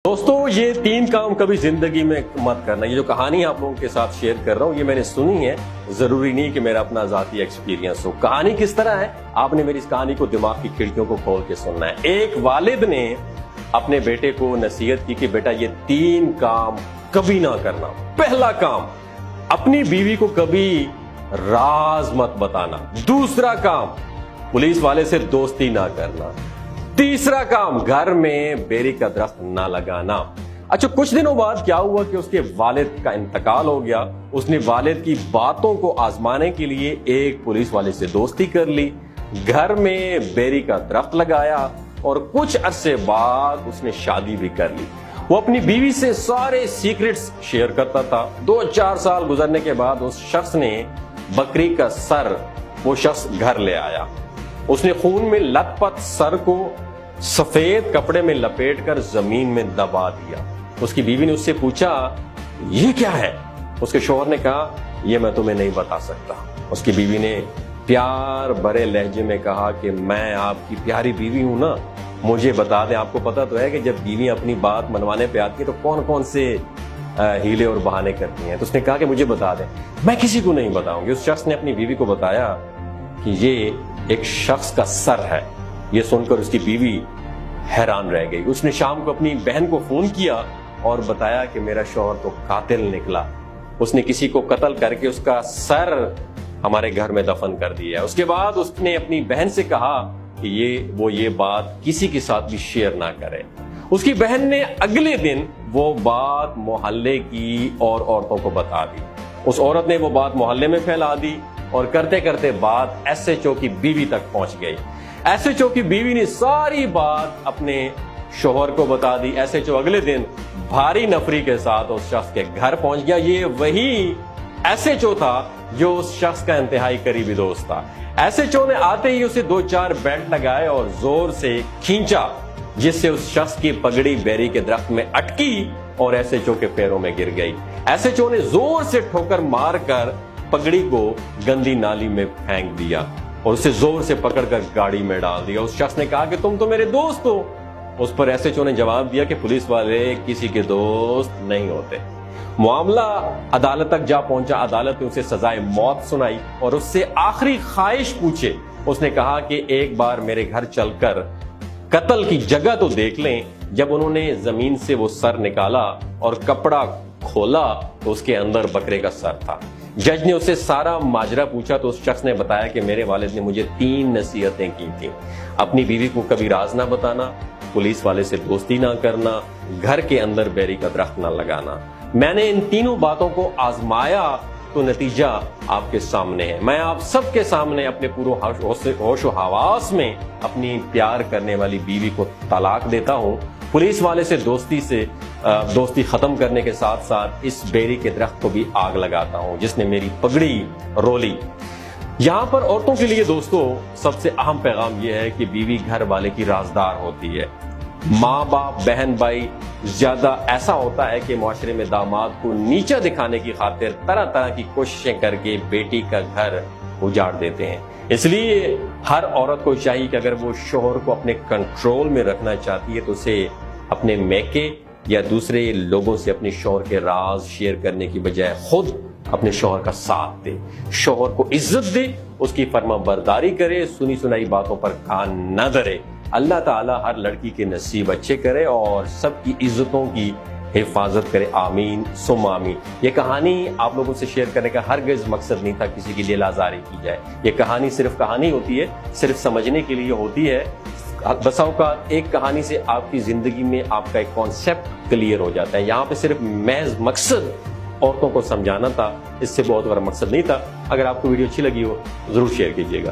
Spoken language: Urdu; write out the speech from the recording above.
دوستو یہ 3 کام کبھی زندگی میں مت کرنا. یہ جو کہانی آپ لوگوں کے ساتھ شیئر کر رہا ہوں یہ میں نے سنی ہے, ضروری نہیں کہ میرا اپنا ذاتی ایکسپیرینس ہو. کہانی کس طرح ہے آپ نے میری اس کہانی کو دماغ کی کھڑکیوں کو کھول کے سننا ہے. ایک والد نے اپنے بیٹے کو نصیحت کی کہ بیٹا یہ 3 کام کبھی نہ کرنا. پہلا کام, اپنی بیوی کو کبھی راز مت بتانا. دوسرا کام, پولیس والے سے دوستی نہ کرنا. تیسرا کام, گھر میں بیری کا درخت نہ لگانا. اچھا کچھ دنوں بعد کیا ہوا کہ اس کے والد کا انتقال ہو گیا. اس نے والد کی باتوں کو آزمانے کے لیے ایک پولیس والے سے دوستی کر لی, گھر میں بیری کا درخت لگایا اور کچھ عرصے بعد اس نے شادی بھی کر لی. وہ اپنی بیوی سے سارے سیکرٹس شیئر کرتا تھا. 2-4 سال گزرنے کے بعد اس شخص نے بکری کا سر وہ شخص گھر لے آیا. اس نے خون میں لت پت سر کو سفید کپڑے میں لپیٹ کر زمین میں دبا دیا. اس کی بیوی نے اس سے پوچھا یہ کیا ہے؟ اس کے شوہر نے کہا یہ میں تمہیں نہیں بتا سکتا. اس کی بیوی نے پیار بھرے لہجے میں کہا کہ میں آپ کی پیاری بیوی ہوں نا, مجھے بتا دیں. آپ کو پتا تو ہے کہ جب بیوی اپنی بات منوانے پہ آتی ہے تو کون کون سے ہیلے اور بہانے کرتی ہیں. تو اس نے کہا کہ مجھے بتا دیں. میں کسی کو نہیں بتاؤں گی. اس شخص نے اپنی بیوی کو بتایا کہ یہ ایک شخص کا سر ہے. یہ سن کر اس کی بیوی حیران رہ گئی. اس نے شام کو اپنی بہن کو فون کیا اور بتایا کہ میرا شوہر تو قاتل نکلا. اس نے کسی کو قتل کر کے اس کا سر ہمارے گھر میں دفن کر دیا. اس کے بعد اس نے اپنی بہن سے کہا کہ یہ بات کسی کے ساتھ بھی شیئر نہ کرے. اس کی بہن نے اگلے دن وہ بات محلے کی اور عورتوں کو بتا دی. اس عورت نے وہ بات محلے میں پھیلا دی اور کرتے کرتے بات ایس ایچ او کی بیوی تک پہنچ گئی. ایس ایچ او کی بیوی نے ساری بات اپنے شوہر کو بتا دی. ایس ایچ او اگلے دن بھاری نفری کے ساتھ اس شخص کے گھر پہنچ گیا. یہ وہی ایس ایچ او تھا جو اس شخص کا انتہائی قریبی دوست تھا. ایس ایچ او نے آتے ہی اسے 2-4 بیلٹ لگائے اور زور سے کھینچا, جس سے اس شخص کی پگڑی بیری کے درخت میں اٹکی اور ایس ایچ او کے پیروں میں گر گئی. ایس ایچ او نے زور سے ٹھوکر مار کر پگڑی کو گندی نالی میں پھینک دیا اور اسے زور سے پکڑ کر گاڑی میں ڈال دیا. اس شخص نے کہا کہ تم تو میرے دوست ہو. اس پر ایس ایچ او نے جواب دیا کہ پولیس والے کسی کے دوست نہیں ہوتے. معاملہ عدالت تک جا پہنچا. عدالت نے اسے سزائے موت سنائی اور اس سے آخری خواہش پوچھے. اس نے کہا کہ ایک بار میرے گھر چل کر قتل کی جگہ تو دیکھ لیں. جب انہوں نے زمین سے وہ سر نکالا اور کپڑا کھولا تو اس کے اندر بکرے کا سر تھا. جج نے اسے سارا ماجرا پوچھا تو اس شخص نے بتایا کہ میرے والد نے مجھے 3 نصیحتیں کی تھیں. اپنی بیوی کو کبھی راز نہ بتانا, پولیس والے سے دوستی نہ کرنا, گھر کے اندر بیری کا درخت نہ لگانا. میں نے ان تینوں باتوں کو آزمایا تو نتیجہ آپ کے سامنے ہے. میں آپ سب کے سامنے اپنے پورے ہوش و حواس میں اپنی پیار کرنے والی بیوی کو طلاق دیتا ہوں. پولیس والے سے دوستی ختم کرنے کے ساتھ ساتھ اس بیری کے درخت کو بھی آگ لگاتا ہوں جس نے میری پگڑی رولی. یہاں پر عورتوں کے لیے دوستو سب سے اہم پیغام یہ ہے کہ بیوی گھر والے کی رازدار ہوتی ہے. ماں باپ بہن بھائی زیادہ ایسا ہوتا ہے کہ معاشرے میں داماد کو نیچا دکھانے کی خاطر طرح طرح کی کوششیں کر کے بیٹی کا گھر اجاڑ دیتے ہیں. اس لیے ہر عورت کو چاہیے کہ اگر وہ شوہر کو اپنے کنٹرول میں رکھنا چاہتی ہے تو اسے اپنے میکے یا دوسرے لوگوں سے اپنے شوہر کے راز شیئر کرنے کی بجائے خود اپنے شوہر کا ساتھ دے, شوہر کو عزت دے, اس کی فرما برداری کرے, سنی سنائی باتوں پر کان نہ دھرے. اللہ تعالی ہر لڑکی کے نصیب اچھے کرے اور سب کی عزتوں کی حفاظت کرے. آمین ثم آمین. یہ کہانی آپ لوگوں سے شیئر کرنے کا ہرگز مقصد نہیں تھا کسی کی لیل آزاری کی جائے. یہ کہانی صرف کہانی ہوتی ہے, صرف سمجھنے کے لیے ہوتی ہے. بسا اوقات ایک کہانی سے آپ کی زندگی میں آپ کا ایک کانسیپٹ کلیئر ہو جاتا ہے. یہاں پہ صرف محض مقصد عورتوں کو سمجھانا تھا, اس سے بہت بڑا مقصد نہیں تھا. اگر آپ کو ویڈیو اچھی لگی ہو ضرور شیئر کیجیے گا.